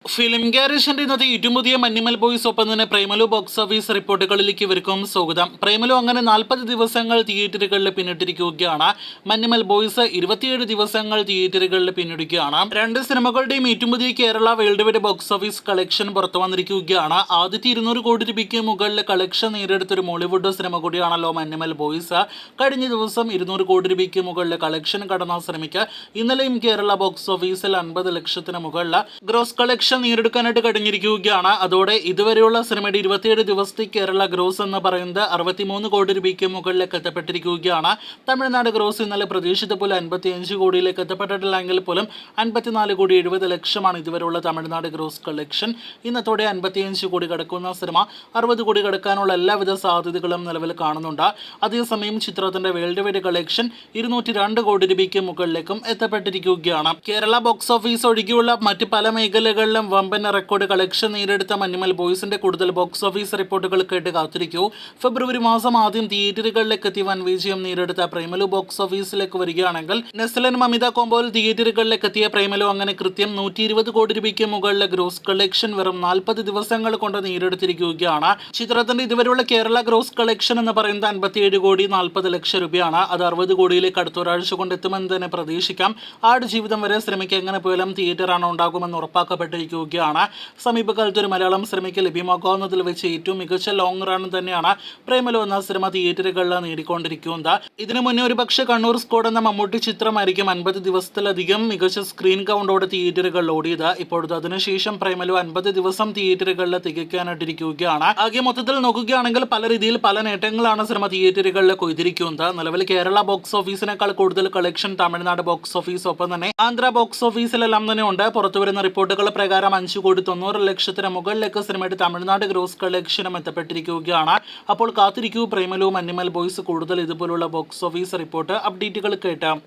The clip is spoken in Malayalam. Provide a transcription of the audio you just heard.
ഫിലിം ഗാരേജിന്റെ ഇന്നത്തെ ഏറ്റവും പുതിയ മഞ്ഞുമൽ ബോയ്സ് ഒപ്പം തന്നെ പ്രേമലു ബോക്സ് ഓഫീസ് റിപ്പോർട്ടുകളിലേക്ക് ഇവർക്കും സ്വാഗതം. പ്രേമലു അങ്ങനെ 40 ദിവസങ്ങൾ തിയേറ്ററുകളിൽ പിന്നിട്ടിരിക്കുകയാണ്. മഞ്ഞുമൽ ബോയ്സ് 27 ദിവസങ്ങൾ തിയേറ്ററുകളിൽ പിന്നിടുകയാണ്. രണ്ട് സിനിമകളുടെയും ഏറ്റവും പുതിയ Kerala world wide box office collection പുറത്തു വന്നിരിക്കുകയാണ്. ആദ്യത്തെ 200 കോടി രൂപയ്ക്ക് മുകളിൽ കളക്ഷൻ നേടിയെടുത്തൊരു മോളിവുഡ് സിനിമ കൂടിയാണല്ലോ മഞ്ഞുമൽ ബോയ്സ്. കഴിഞ്ഞ ദിവസം 200 കോടി രൂപയ്ക്ക് മുകളിൽ കളക്ഷൻ കടന്ന സിനിമയ്ക്ക് ഇന്നലെയും കേരള ബോക്സ് ഓഫീസിൽ 50 ലക്ഷത്തിന് മുകളിൽ ഗ്രോസ് കളക്ഷൻ നേടിയെടുക്കാനായിട്ട് കഴിഞ്ഞിരിക്കുകയാണ്. അതോടെ ഇതുവരെയുള്ള സിനിമയുടെ 27 ദിവസത്തെ കേരള ഗ്രോസ് എന്ന് പറയുന്നത് 63 കോടി രൂപയ്ക്ക് മുകളിലേക്ക് എത്തപ്പെട്ടിരിക്കുകയാണ്. തമിഴ്നാട് ഗ്രോസ് ഇന്നലെ പ്രതീക്ഷിച്ച പോലെ 55 കോടിയിലേക്ക് എത്തപ്പെട്ടിട്ടില്ലെങ്കിൽ പോലും 54 കോടി 70 ലക്ഷമാണ് ഇതുവരെയുള്ള തമിഴ്നാട് ഗ്രോസ് കളക്ഷൻ. ഇന്നത്തോടെ 55 കോടി കടക്കുന്ന സിനിമ 60 കോടി കടക്കാനുള്ള എല്ലാവിധ സാധ്യതകളും നിലവിൽ കാണുന്നുണ്ട്. അതേസമയം ചിത്രത്തിന്റെ വേൾഡ് വൈഡ് കളക്ഷൻ 202 കോടി രൂപയ്ക്ക് മുകളിലേക്കും എത്തപ്പെട്ടിരിക്കുകയാണ്. കേരള ബോക്സ് ഓഫീസ് ഒഴികെയുള്ള മറ്റ് പല മേഖലകളിലും വമ്പൻ റെക്കോർഡ് കളക്ഷൻ നേടിയെടുത്ത മഞ്ഞുമൽ ബോയ്സിന്റെ കൂടുതൽ ബോക്സ് ഓഫീസ് റിപ്പോർട്ടുകൾ കേട്ട് കാത്തിരിക്കൂ. ഫെബ്രുവരി മാസം ആദ്യം തിയേറ്ററുകളിലേക്ക് എത്തി വൻ വിജയം നേടിയെടുത്ത പ്രേമലു ബോക്സ് ഓഫീസിലേക്ക് വരികയാണെങ്കിൽ നെസ്ലൻ മമിത കോംബോയിൽ തിയേറ്ററുകളിലേക്ക് എത്തിയ പ്രേമലു അങ്ങനെ കൃത്യം 120 കോടി രൂപയ്ക്ക് മുകളിലെ ഗ്രോസ് കളക്ഷൻ വെറും 40 ദിവസങ്ങൾ കൊണ്ട് നേടിയെടുത്തിരിക്കുകയാണ്. ചിത്രത്തിന്റെ ഇതുവരെയുള്ള കേരള ഗ്രോസ് കളക്ഷൻ എന്ന് പറയുന്നത് 57 കോടി 40 ലക്ഷം രൂപയാണ്. അത് 60 കോടിയിലേക്ക് അടുത്ത ഒരാഴ്ച കൊണ്ട് എത്തുമെന്ന് തന്നെ പ്രതീക്ഷിക്കാം. ആടുജീവിതം വരെ സിനിമയ്ക്ക് എങ്ങനെ പോയാലും തിയേറ്ററാണ് ഉണ്ടാകുമെന്ന് ഉറപ്പാക്കപ്പെട്ടിരിക്കുകയാണ്. സമീപകാലത്ത് ഒരു മലയാളം സിനിമയ്ക്ക് ലഭ്യമാക്കാവുന്നതിൽ വെച്ച് ഏറ്റവും മികച്ച ലോങ് റൺ തന്നെയാണ് പ്രേമലു എന്ന സിനിമ തിയേറ്ററുകളിൽ നേടിക്കൊണ്ടിരിക്കുന്നത്. ഇതിനു മുന്നേ ഒരു പക്ഷേ കണ്ണൂർ സ്ക്വാഡ് എന്ന മമ്മൂട്ടി ചിത്രമായിരിക്കും 50 ദിവസത്തിലധികം മികച്ച സ്ക്രീൻ കൗണ്ടോടെ തിയേറ്ററുകളിൽ ഓടിയത്. ഇപ്പോഴത്തെ അതിനുശേഷം പ്രേമലു 50 ദിവസം തിയേറ്ററുകളിൽ തികയ്ക്കാനായിട്ടിരിക്കുകയാണ്. ആകെ മൊത്തത്തിൽ നോക്കുകയാണെങ്കിൽ പല രീതിയിൽ പല നേട്ടങ്ങളാണ് സിനിമ തിയേറ്ററുകളിൽ കൊയ്തിരിക്കുന്നത്. നിലവിൽ കേരള ബോക്സ് ഓഫീസിനേക്കാൾ കൂടുതൽ കളക്ഷൻ തമിഴ്നാട് ബോക്സ് ഓഫീസ് ഒപ്പം തന്നെ ആന്ധ്ര ബോക്സ് ഓഫീസിലെല്ലാം തന്നെ ഉണ്ട്. പുറത്തുവരുന്ന റിപ്പോർട്ടുകൾ പ്രകാരം 5 കോടി 90 ലക്ഷത്തിന് മുകളിലേക്ക് സിനിമയുടെ തമിഴ്നാട് ഗ്രോസ് കളക്ഷനും എത്തപ്പെട്ടിരിക്കുകയാണ്. അപ്പോൾ കാത്തിരിക്കൂ പ്രേമലു മഞ്ഞുമൽ ബോയ്സ് കൂടുതൽ ഇതുപോലുള്ള ബോക്സ് ഓഫീസ് റിപ്പോർട്ട് അപ്ഡേറ്റുകൾ കേട്ടാം.